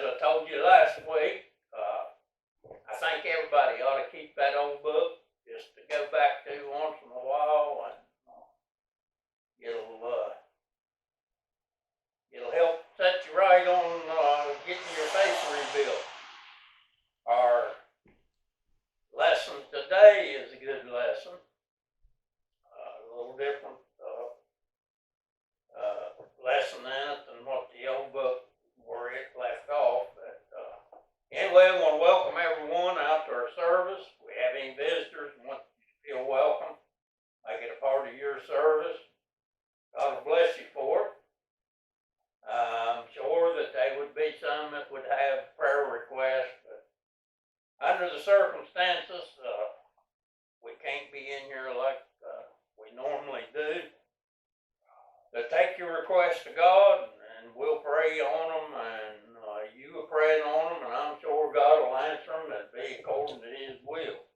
I told you last week, I think everybody ought to keep that old book just to go back to once in a while, and it'll help set you right on getting your faith rebuilt. Our lesson today is a good lesson, a little different lesson in it than what the old book where it left off. But anyway, I want to welcome everyone out to our service. If we have any visitors and want you to feel welcome, make it a part of your service. God will bless you for it. I'm sure that there would be some that would have prayer requests, but under the circumstances, we can't be in here like we normally do. So take your requests to God, and we'll pray on them, and you are praying on them, and I'm sure God will answer them and be according to His will.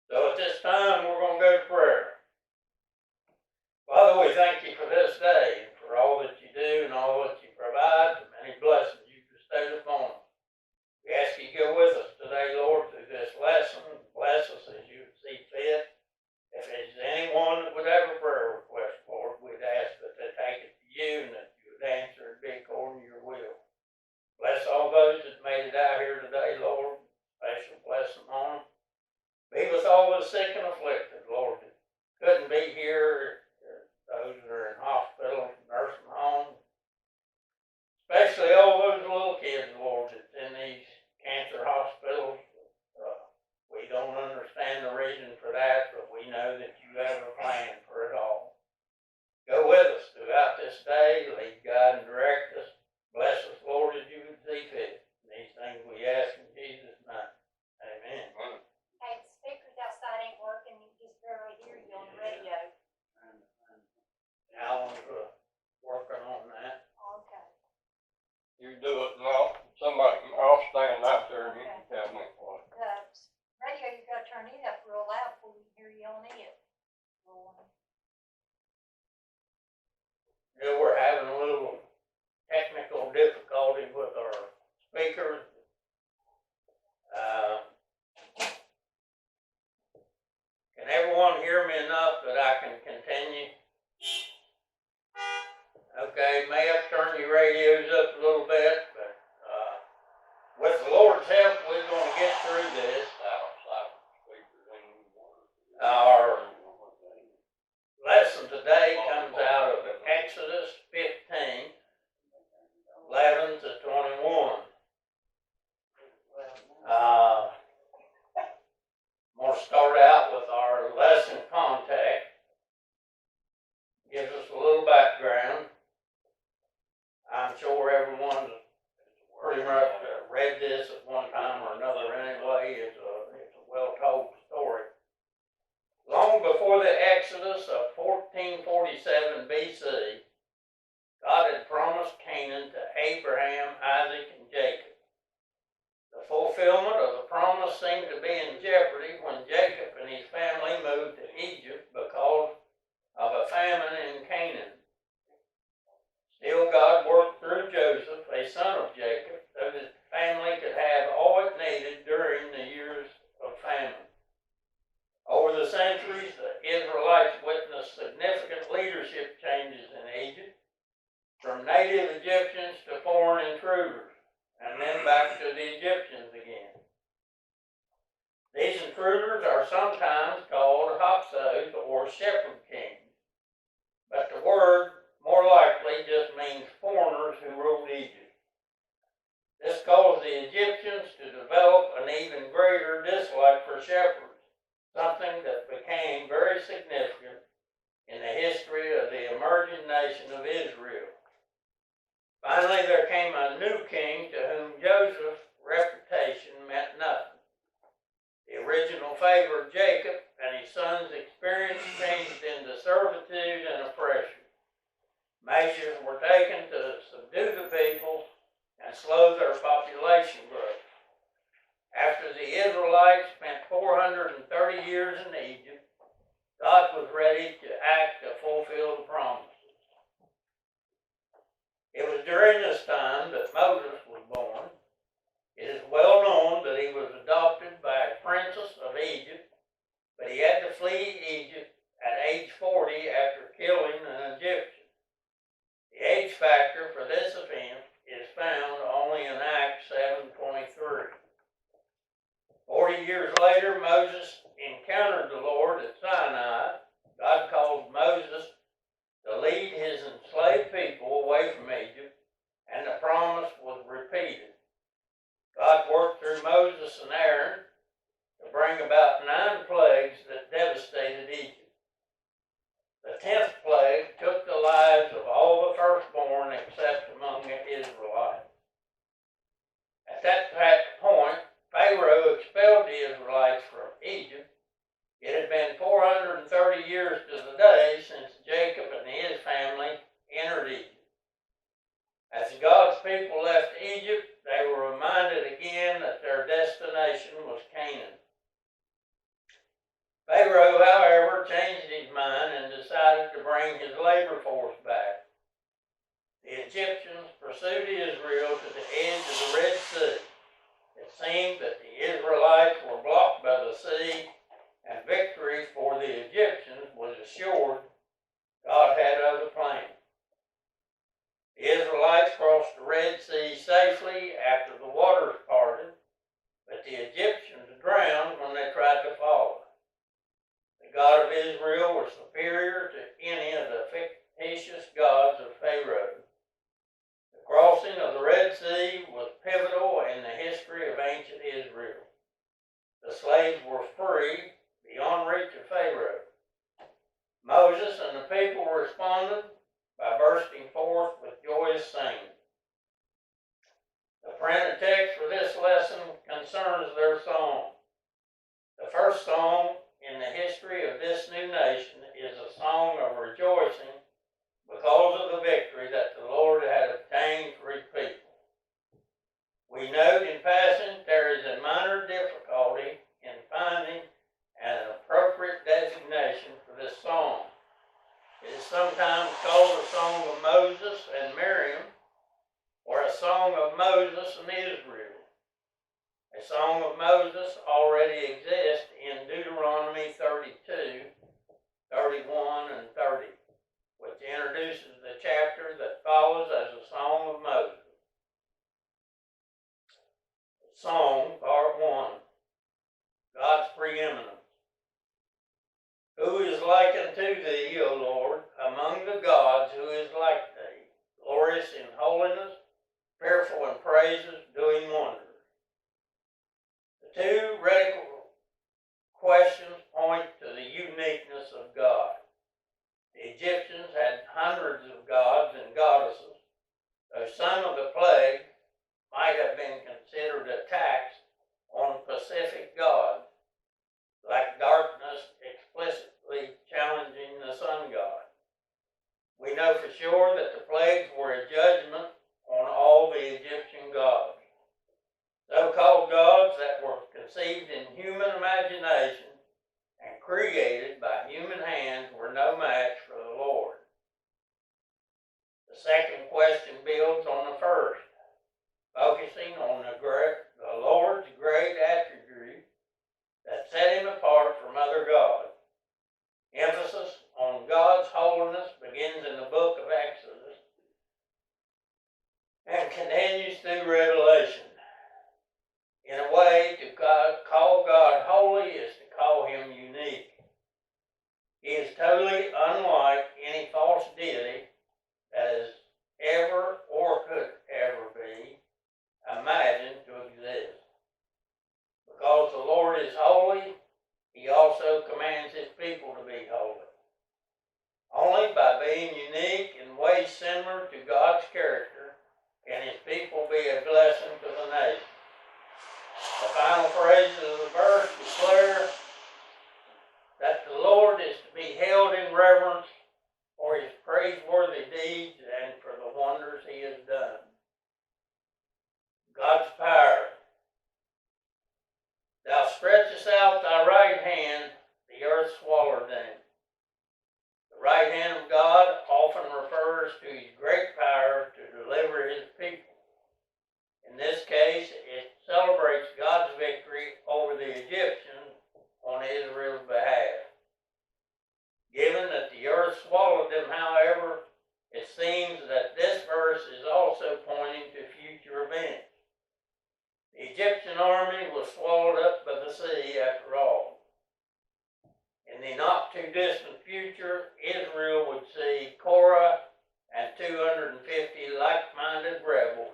So at this time, we're going to go to prayer. Father, we thank you for this day, and for all that you do and all that you provide, the many blessings you bestowed upon us. We ask you to go with us today, Lord, through this lesson. Bless us as you see fit. If there's anyone that would have a prayer request, Lord, we'd ask that they take it to you and that you would answer it be according to your will. Bless all those that made it out here today, Lord. Special blessing on them. Be with all the sick and afflicted, Lord, that couldn't be here. Those that are in hospitals, nursing homes. Especially all those little kids, Lord, that's in these cancer hospitals. We don't understand the reason for that, but we know that you have a plan for it all. Go with us throughout this day. Lead, guide, and direct us. Bless us, Lord, as you would see fit. These things we ask in Jesus' name. Amen. Hey, the speakers outside ain't working. You just barely hear you on the radio. Alan's working on that. Okay. You do it now. Somebody, I'll stand out there and you can tell me what. The radio, you gotta turn it up real loud before we can hear you on it. Yeah, we're having a little technical difficulty with our speakers. Can everyone hear me enough that I can continue? Okay, may have to turn your radios up a little bit, but with the Lord's help, we're going to get through this. Our lesson today comes out of Exodus 15, 11 to 21. I'm going to start out with our lesson context. Gives us a little background. I'm sure everyone pretty much read this at one time or another anyway. It's a well-told story. Long before the Exodus of 1447 BC, God had promised Canaan to Abraham, Isaac, and Jacob. The fulfillment of the promise seemed to be in jeopardy when Jacob and his family moved to Egypt because of a famine in Canaan. Still, God worked through Joseph, a son of Jacob, so that the family could have all it needed during the years of famine. Over the centuries, the Israelites witnessed significant leadership changes in Egypt, from native Egyptians to foreign intruders, and then back to the Egyptians again. These intruders are sometimes called Hyksos or shepherd kings, but the word more likely just means foreigners who ruled Egypt. This caused the Egyptians to develop an even greater dislike for shepherds, something that became very significant in the history of the emerging nation of Israel. Finally, there came a new king to whom Joseph's reputation meant nothing. The original favor of Jacob and his sons' experience changed into servitude and oppression. Measures were taken to subdue the people and slow their population growth. After the Israelites spent 430 years in Egypt, God was ready to act to fulfill the promises. It was during this time that Moses was born. Moses encountered the Lord at Sinai, God called Moses to lead his enslaved people away from Egypt, and the promise was repeated. God worked through Moses and Aaron to bring about 9 plagues that devastated Egypt. The 10th plague took the lives of all the firstborn except among the Israelites. At that point, Pharaoh expelled the Israelites from Egypt. It had been 430 years to the day since Jacob and his family entered Egypt. As God's people left Egypt, they were reminded again that their destination was Canaan. Pharaoh, however, changed his mind and decided to bring his labor force back. The Egyptians pursued Israel to the edge of the Red Sea. It seemed that the Israelites were blocked by the sea, and victory for the Egyptians was assured. God had other plans. The Israelites crossed the Red Sea safely after the waters parted, but the Egyptians drowned when they tried to follow. The God of Israel was superior to any of the fictitious gods of Pharaoh. The crossing of the Red Sea was pivotal in the history of ancient Israel. The slaves were free beyond reach of Pharaoh. Moses and the people responded by bursting forth with joyous singing. The printed text for this lesson concerns their song. The first song in the history of this new nation is a song of rejoicing because of the victory that the Lord had obtained for his people. We note in passing there is a minor difficulty in finding an appropriate designation for this song. It is sometimes called a song of Moses and Miriam, or a song of Moses and Israel. A song of Moses already exists in Deuteronomy 32, 31, and 30, which introduces the chapter that follows as a song of Moses. Song, Part 1, God's preeminence. Who is like unto thee, O Lord, among the gods, who is like thee, glorious in holiness, fearful in praises, doing wonders? The 2 radical questions point to the uniqueness of God. The Egyptians had hundreds of gods and goddesses, though some of the plagues might have been considered attacks on Pacific gods, like darkness explicitly challenging the sun god. We know for sure that the plagues were a judgment on all the Egyptian gods. So-called gods that were conceived in human imagination and created by human hands were no match for the Lord. The second question builds on the first, focusing on the Lord's great attribute that set him apart from other gods. Emphasis on God's holiness begins in the book of Exodus and continues through Revelation. In a way, to call God holy is to call him unique. He is totally unlike any false deity that has ever or could ever be imagined to exist. Because the Lord is holy, he also commands his people to be holy. Only by being unique in ways similar to God's character can his people be a blessing to the nation. The final phrases of the verse declare that the Lord is to be held in reverence for his praiseworthy deeds and for the wonders he has done. God's power. Thou stretchest out thy right hand, the earth swallowed them. The right hand of God often refers to his great power to deliver his people. In this case, it celebrates God's victory over the Egyptians on Israel's behalf. Given that the earth swallowed them, however, it seems that this verse is also pointing to future events. The Egyptian army was swallowed up by the sea after all. too distant future, Israel would see Korah and 250 like-minded rebels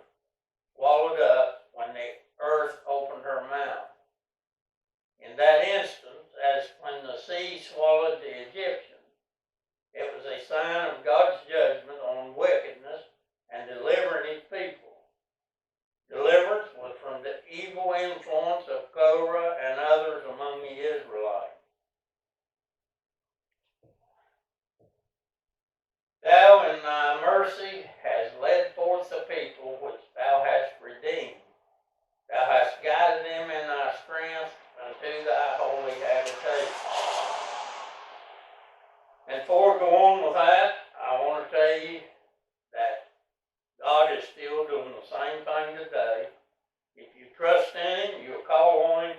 swallowed up when the earth opened her mouth. In that instance, as when the sea swallowed the Egyptians, it was a sign of God's judgment on wickedness and delivering his people. Deliverance was from the evil influence of Korah and others among the Israelites. Thou in thy mercy hast led forth the people which thou hast redeemed. Thou hast guided them in thy strength unto thy holy habitation. And before we go on with that, I want to tell you that God is still doing the same thing today. If you trust in him, you'll call on him.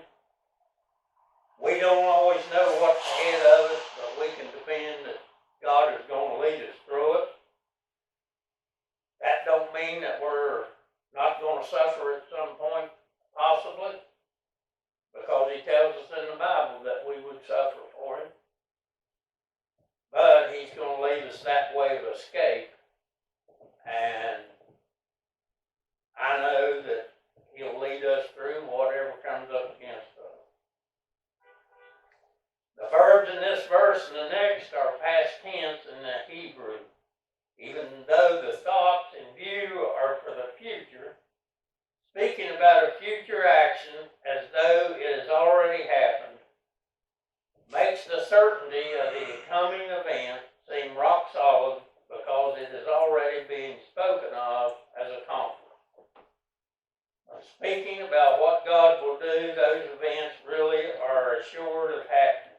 We don't always know what's ahead of us, but we can depend that God is going to lead us through it. That don't mean that we're not going to suffer at some point, possibly, because he tells us in the Bible that we would suffer for him. But he's going to lead us that way of escape. And I know that he'll lead us through whatever comes up against us. The verbs in this verse and the next are past tense in the Hebrew. Even though the thoughts in view are for the future, speaking about a future action as though it has already happened, makes the certainty of the coming event seem rock solid because it is already being spoken of as accomplished. Speaking about what God will do, those events really are assured of happening.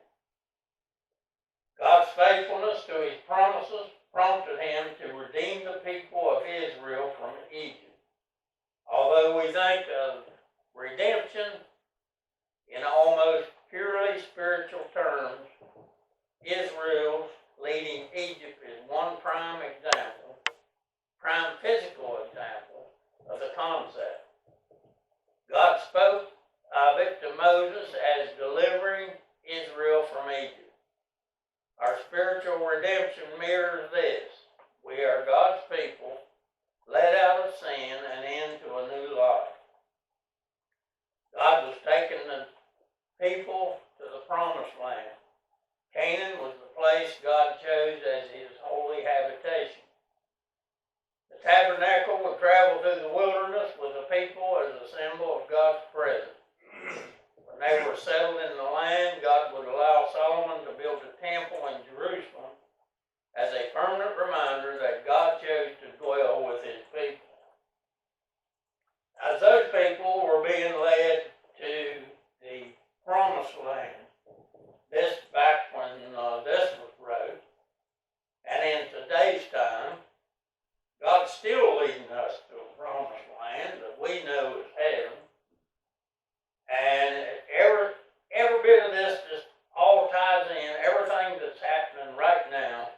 God's faithfulness to his promises prompted him to redeem the people of Israel from Egypt. Although we think of redemption in almost purely spiritual terms, Israel's leading Egypt is one prime physical example of the concept. God spoke of it to Moses as delivering Israel from Egypt. Our spiritual redemption mirrors this. We are God's people, led out of sin and into a new life. God was taking the people to the promised land. Canaan was the place God chose as his holy habitation. The tabernacle would travel through the wilderness with the people as a symbol of God's presence. When they were settled in the land, God would allow Solomon to build a temple in Jerusalem as a permanent reminder that God chose to dwell with his people. As those people were being led to the promised land, this back when this was wrote, and in today's time, God's still leading us to a promised land that we know is heaven. And every bit of this just all ties in. Everything that's happening right now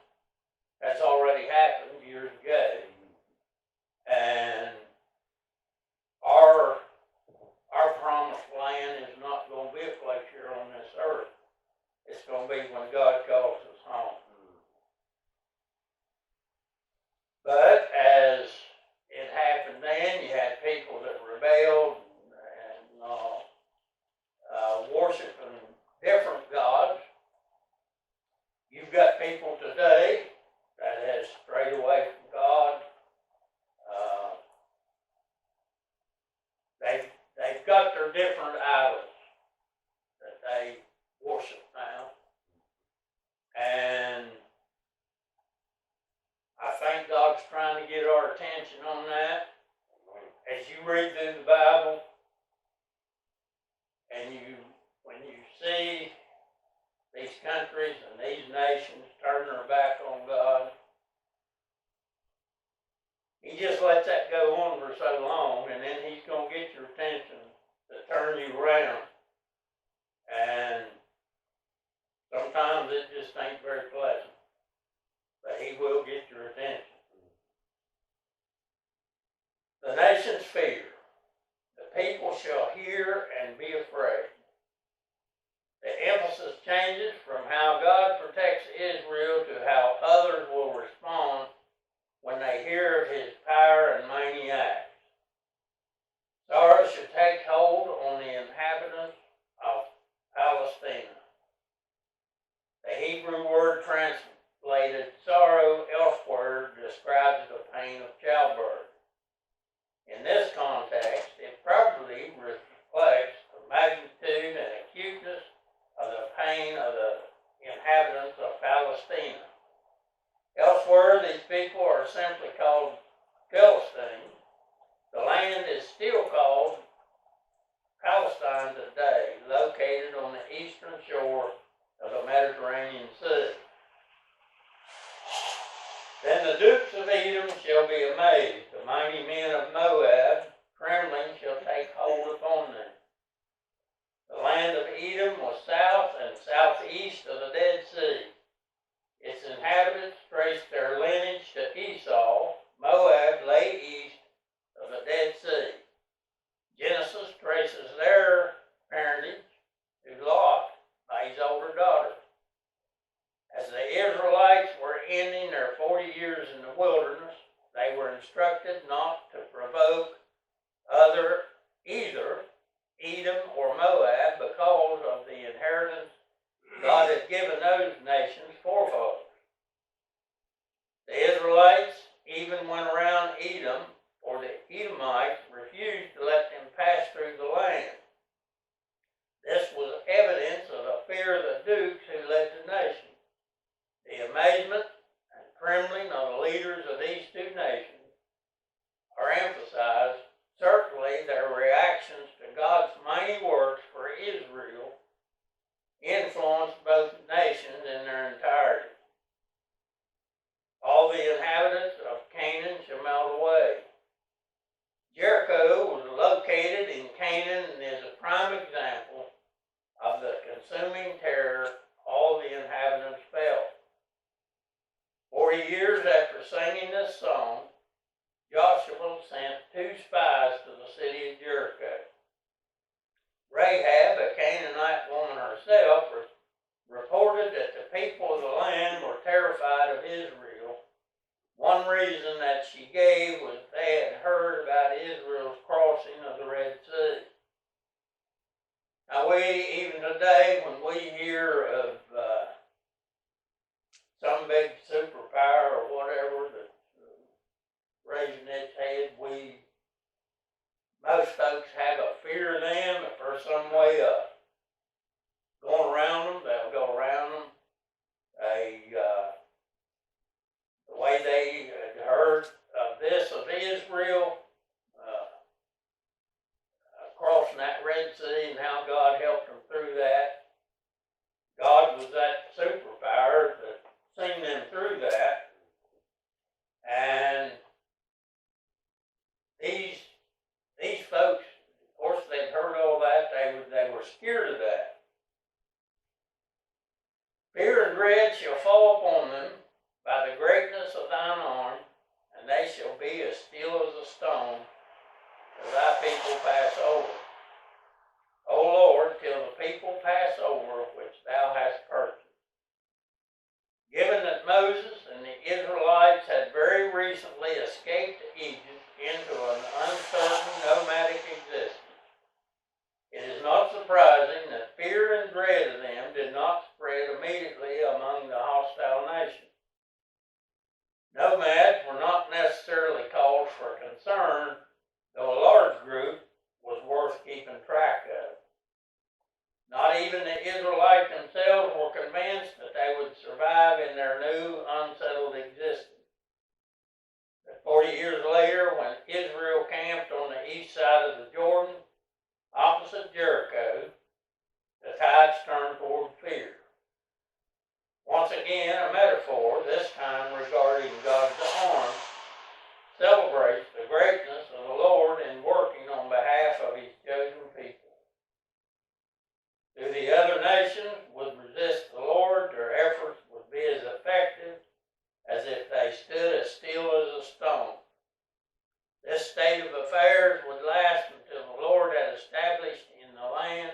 has already happened years ago. And our promised land is not going to be a place here on this earth. It's going to be when God calls us home. But as it happened then, you had people that rebelled and worshiping different gods. You've got people today that has strayed away from God. They've got their different idols that they worship now. And I think God's trying to get our attention on that. As you read through the Bible, and when you see these countries and these nations turn their back on God, he just lets that go on for so long, and then he's going to get your attention to turn you around. And sometimes it just ain't very pleasant, but he will get your attention. The nations fear. The people shall hear and be afraid. The emphasis changes from how God protects sorrow should take hold on the inhabitants of Palestina. The Hebrew word translated sorrow elsewhere describes the pain of childbirth. In this context, it probably reflects the magnitude and acuteness of the pain of the inhabitants of Palestina. Elsewhere, these people are simply called Philistines. The land is still called Palestine today, located on the eastern shore of the Mediterranean Sea. Then the dukes of Edom shall be amazed, the mighty men of Moab, trembling shall take hold upon them. The land of Edom was south and southeast of the Dead Sea. Its inhabitants traced their lineage to Esau. Moab lay east of the Dead Sea. Genesis traces their parentage to Lot by his older daughter. As the Israelites were ending their 40 years in the wilderness, they were instructed not to provoke either Edom or Moab because of the inheritance God had given those nations forefathers. The Israelites even went around Edom, for the Edomites refused to let them pass through the land. This was evidence of the fear of the dukes who led the nation. The amazement and trembling of the leaders of these two nations are emphasized. Certainly, their reactions to God's mighty works for Israel influenced both nations in their entirety. All the inhabitants of Canaan shall melt away. Jericho was located in Canaan and is a prime example of the consuming terror all the inhabitants felt. 40 years after singing this song, Joshua sent 2 spies to the city of Jericho. Rahab, a Canaanite woman herself, reported that the people of the land were terrified of Israel. One reason that she gave was they had heard about Israel's crossing of the Red Sea. Now even today, when we hear of some big superpower or whatever that's raising its head, most folks have a fear of them. If there's some way of going around them, they'll go around them. The way they had heard of this of Israel, crossing that Red Sea and how God helped them through that. God was that superpower that seen them through that. And these folks, of course, they'd heard all that. They were scared of that. Fear and dread shall fall upon them by the greatness of thine arm, and they shall be as still as a stone as thy people pass over. O Lord, till the people pass over which thou hast purchased. Given that Moses and the Israelites had very recently escaped Egypt into an uncertain nomadic existence, it is not surprising that fear and dread of them did not spread immediately among the hostile nation. Nomads were not necessarily cause for concern, though a large group was worth keeping track of. Not even the Israelites themselves were convinced that they would survive in their new, unsettled existence. But 40 years later, when Israel camped on the east side of the Jordan, opposite Jericho, the tides turned toward fear. Once again, a metaphor, this time regarding God's arm, celebrates the greatness of the Lord in working on behalf of his chosen people. Though the other nations would resist the Lord, their efforts would be as effective as if they stood as still as a stone. This state of affairs would last until the Lord had established in the land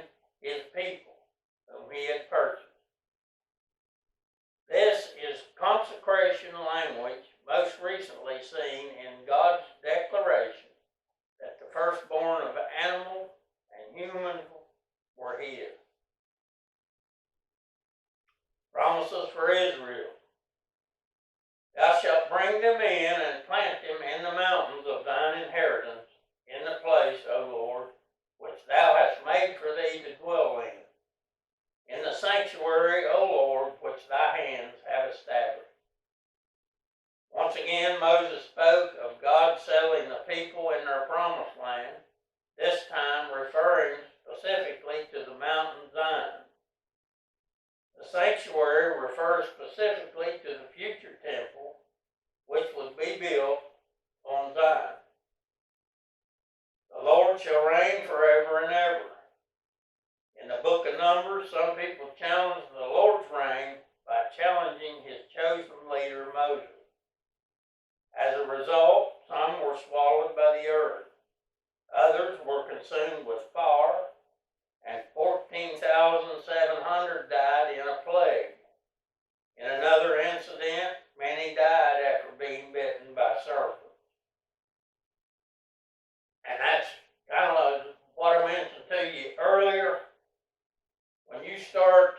were his. Promises for Israel. Thou shalt bring them in and plant them in the mountains of thine inheritance, in the place, O Lord, which thou hast made for thee to dwell in the sanctuary, O Lord, which thy hands have established. Once again, Moses spoke of God settling the people in their promised land, this time referring specifically to the mountain Zion. The sanctuary refers specifically to the future temple, which would be built on Zion. The Lord shall reign forever and ever. In the book of Numbers, some people challenge the Lord's reign by challenging his chosen leader, Moses. As a result, some were swallowed by the earth. Others were consumed with fire, and 14,700 died in a plague. In another incident, many died after being bitten by serpents. And that's kind of what I mentioned to you earlier. When you start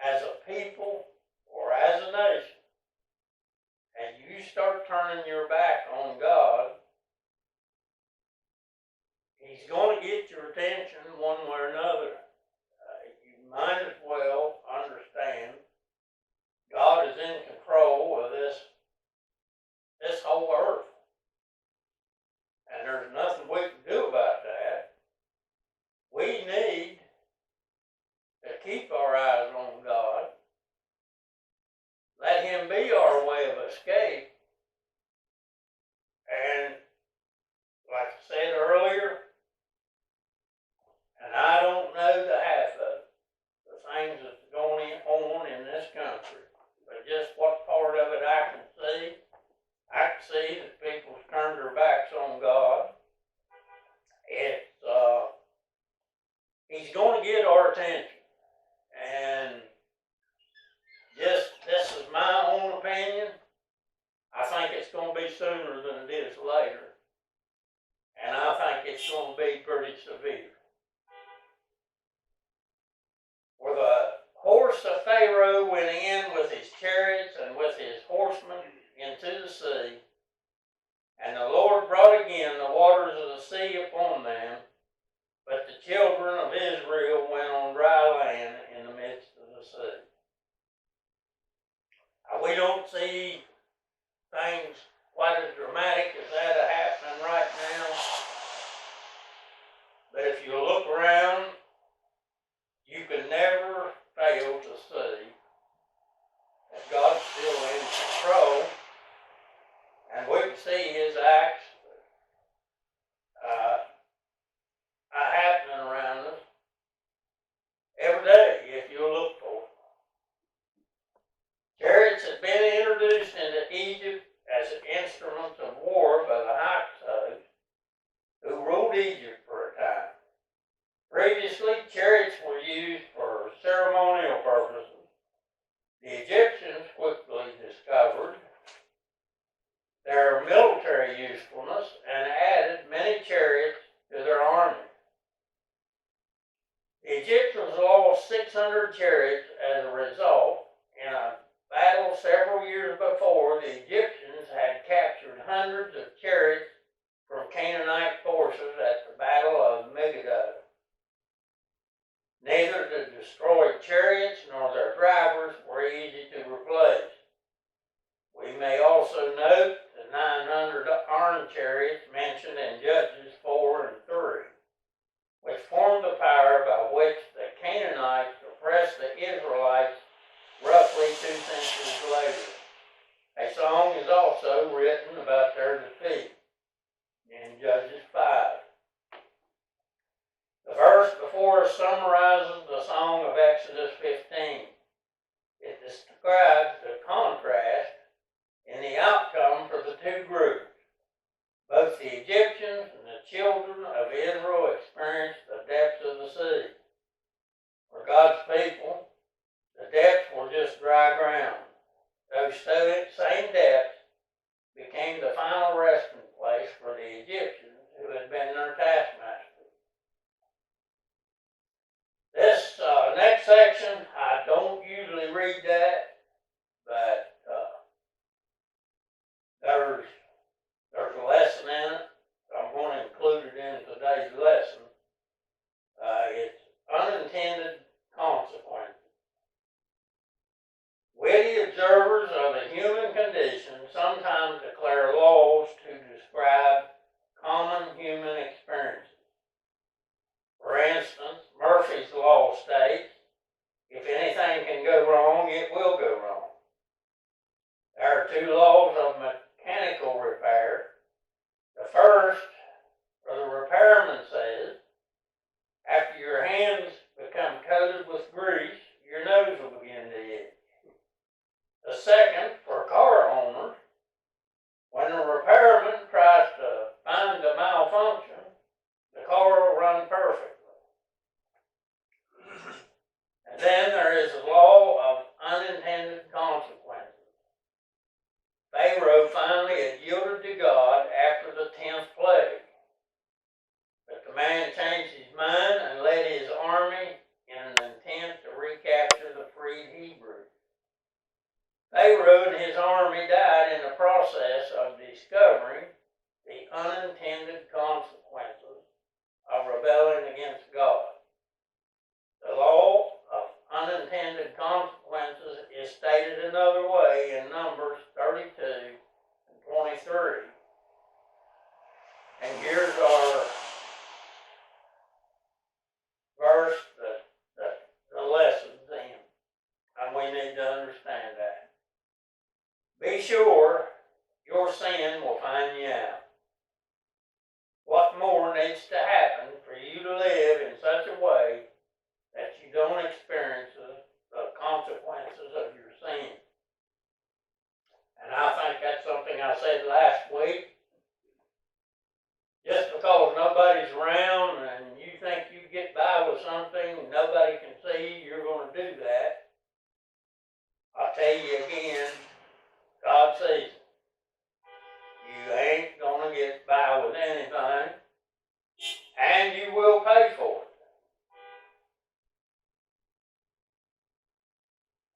as a people or as a nation, and you start turning your back on God, he's going to get your attention one way or another. You might as well understand God is in control of this whole earth. And there's nothing we can do about that. We need to keep our eyes on God. Let him be our way of escape. And like I said earlier, and I don't know the half of the things that's going on in this country, but just what part of it I can see that people's turned their backs on God. He's going to get our attention. And just, this is my own opinion. I think it's going to be sooner than it is later. And I think it's going to be pretty severe. For the horse of Pharaoh went in with his chariots and with his horsemen into the sea, and the Lord brought again the waters of the sea upon them, but the children of Israel went on dry land in the midst of the sea. Now, we don't see things quite as dramatic as that are happening right now, but if you look around, you can never fail to see that God's still in control, and we can see his acts happening around us every day if you look for it. Chariots had been introduced into Egypt as instruments of war by the Hyksos, who ruled Egypt for a time. Previously, chariots were used for ceremonial purposes. The Egyptians quickly discovered their military usefulness and added many chariots to their army. The Egyptians lost 600 chariots as a result. In a battle several years before, the Egyptians had captured hundreds of chariots from Canaanite forces at the Battle of Megiddo. Neither the destroyed chariots nor their drivers were easy to replace. We may also note the 900 armed chariots mentioned in Judges 4 and 3, which formed the power by which the Canaanites oppressed the Israelites roughly 2 centuries later. A song is also written about their defeat in Judges 5. The verse before us summarizes the song of Exodus 15. It describes the contrast in the outcome for the two groups. Both the Egyptians and the children of Israel experienced the depths of the sea. For God's people, the depths were just dry ground. Those same depths became the final resting place for the Egyptians who had been their taskmasters. lesson. It's unintended consequences. Witty observers of the human condition sometimes declare laws to describe common human experiences. For instance, Murphy's Law states, if anything can go wrong, it will go wrong. There are two laws of mechanical repair. The first, or the repairman says, after your hands become coated with grease, your nose will begin to itch. The second, for car owners, when the repairman tries to find the malfunction, the car will run perfectly. And then there is the law of unintended consequences. Pharaoh finally had yielded to God after the 10th plague. But the man changed his mind and led his army in an intent to recapture the freed Hebrews. Pharaoh and his army died in the process of discovering the unintended consequences of rebelling against God. The law of unintended consequences is stated another way in Numbers 32 and 23. And here's our verse, the lessons in. And we need to understand that. Be sure your sin will find you out. What more needs to happen for you to live in such a way that you don't experience the consequences of your sin? And I think that's something I said last week. Just because nobody's around and you think you get by with something and nobody can see you're going to do that, I'll tell you again, God sees it. You ain't going to get by with anything, and you will pay for it.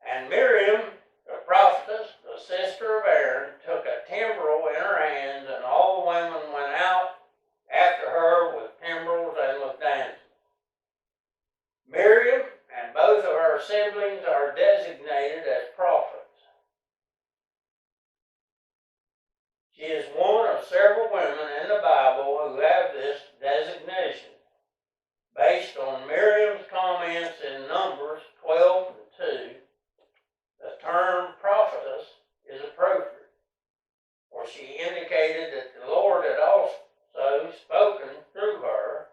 And Miriam, the prophetess, the sister of Aaron, took a timbrel in her hands, and all the women went out after her with timbrels and with dancing. Miriam and both of her siblings are designated as prophets. She is one of several women in the Bible who have this designation, based on Miriam's comments in Numbers 12 and 2. The term prophetess is appropriate, for she indicated that the Lord had also spoken through her.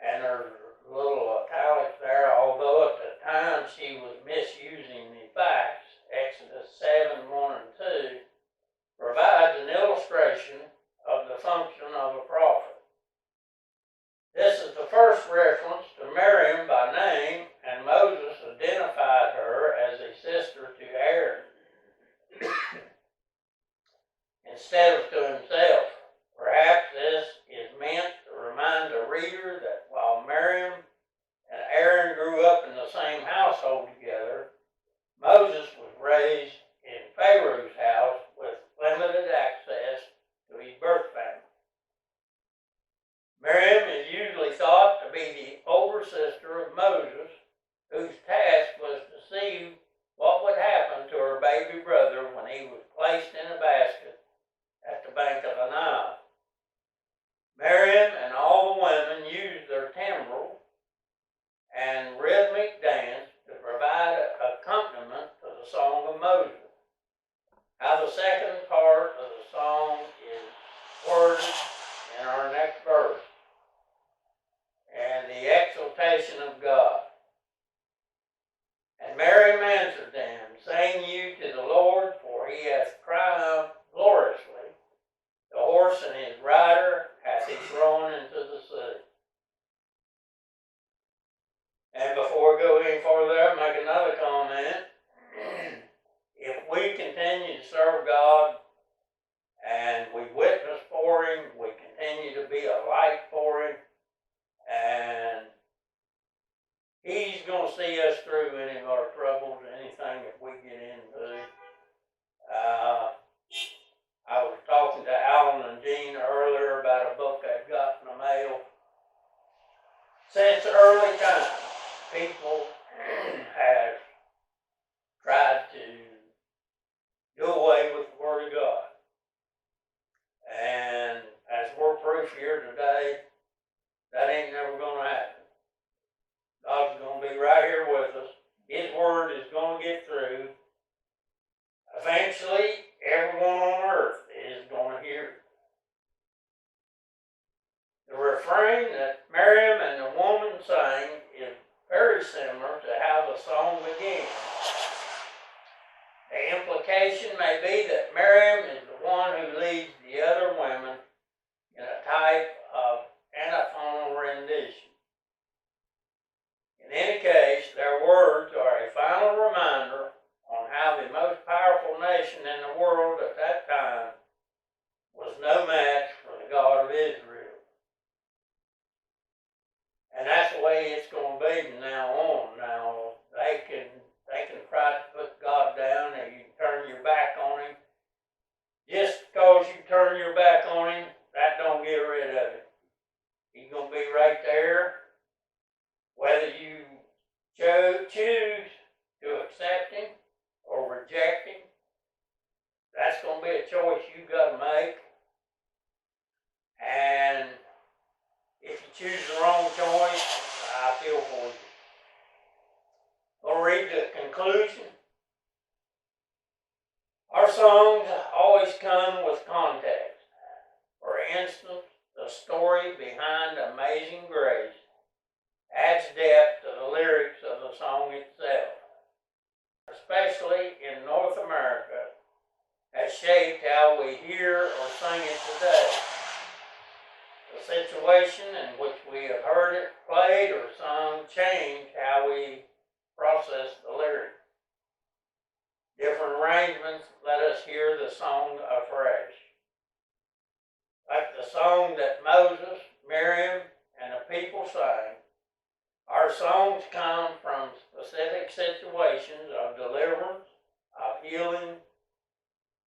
And there's a little italics there, although at the time she was misusing the facts. Exodus 7, 1 and 2 provides an illustration of the function of a prophet. This is the first reference to Miriam by name, and Moses identified her as a sister to Aaron instead of to himself. Perhaps this is meant to remind the reader that while Miriam and Aaron grew up in the same household together, Moses was raised in Pharaoh's house with limited access to his birth family. Miriam is usually thought to be the older sister of Moses, whose task was to see what would happen to her baby brother when he was placed in a basket at the bank of the Nile. Miriam and all the women used their timbrel and rhythmic dance to provide accompaniment to the song of Moses. How the second part of the song is worded in our next verse. And the exaltation of God. And Miriam answered them, Sing you to the Lord, for he hath triumphed gloriously. The horse and his rider hath he thrown into the sea. And before we go any further, I'll make another comment. If we continue to serve God and we witness for him, we continue to be a light for him, and he's going to see us through any of our troubles, anything that we get into. I was talking to Alan and Jean earlier about about a book I've got in the mail. Since early times, people have tried to do away with the Word of God. And as we're proof here today, that ain't never going to happen. God's going to be right here with us. His Word is going to get through. Eventually, everyone on earth is going to hear it. The refrain that Miriam and the woman sang is very similar to how the song begins. The implication may be that Miriam is the one who leads the other women in a type of antiphonal rendition. In any case, their words are a final reminder on how the most powerful nation in the world at that time was no match for the God of Israel. And that's the way it's going to be from now on. Now, they can try to put God down and you can turn your back on Him. Just because you turn your back on Him, that don't get rid of Him. He's going to be right there. Whether you choose to accept Him or reject Him, that's going to be a choice you've got to make. And if you choose the wrong choice, I feel for you. We'll read the conclusion. Our songs always come with context. For instance, the story behind Amazing Grace adds depth to the lyrics of the song itself. Especially in North America, has shaped how we hear or sing it today. The situation in which we have heard it played or sung changed how we process the lyrics. Different arrangements let us hear the song afresh. Like the song that Moses, Miriam, and the people sang, our songs come from specific situations of deliverance, of healing,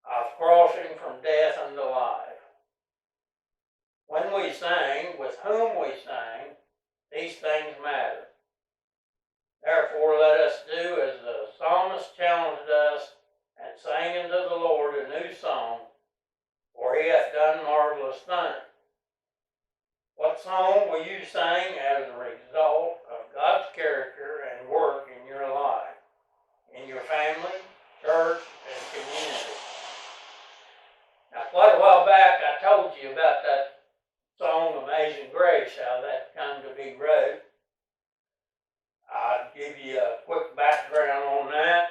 of crossing from death unto life. When we sing, with whom we sing, these things matter. Therefore, let us do as the psalmist challenged us and sing unto the Lord a new song, for He hath done marvelous things. What song will you sing as a result of God's character and work in your life, in your family, church, and community? Now, quite a while back, I told you about that song, Amazing Grace, how that come to be wrote. I'll give you a quick background on that.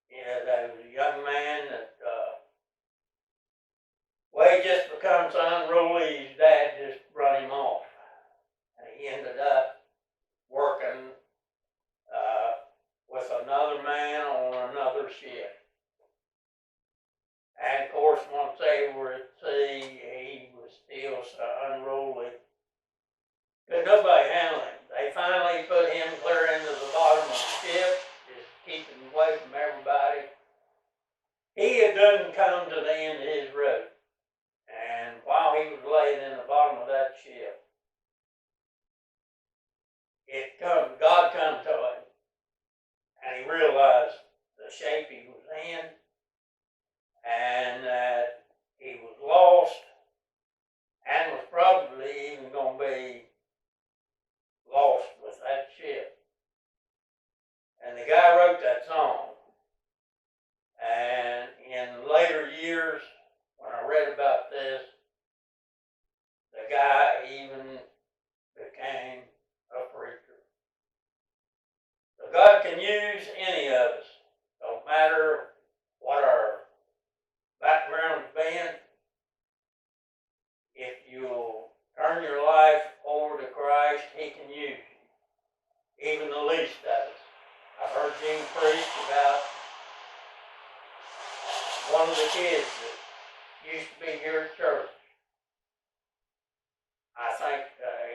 There was a young man that, he just becomes unruly. His dad just run him off. And he ended up working with another man on another ship. And of course, once they were at sea, he was still so unruly. Could nobody handle him. They finally put him clear into the bottom of the ship, just keeping him away from everybody. He had done come to the end of his rope. And while he was laying in the bottom of that ship, God come to him. And he realized the shape he was in, and that he was lost, and was probably even going to be lost with that ship. And the guy wrote that song. And in later years, when I read about this, the guy even became a preacher. So God can use any of us. Don't matter what our background's been. If you'll turn your life over to Christ, He can use you. Even the least of us. I've heard Gene preach about one of the kids that used to be here at church. I think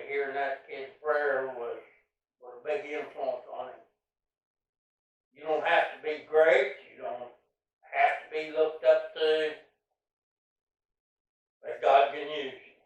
hearing that kid's prayer was a big influence on him. You don't have to be great. You don't have to be looked up to. But God can use you.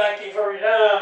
thank you for your time.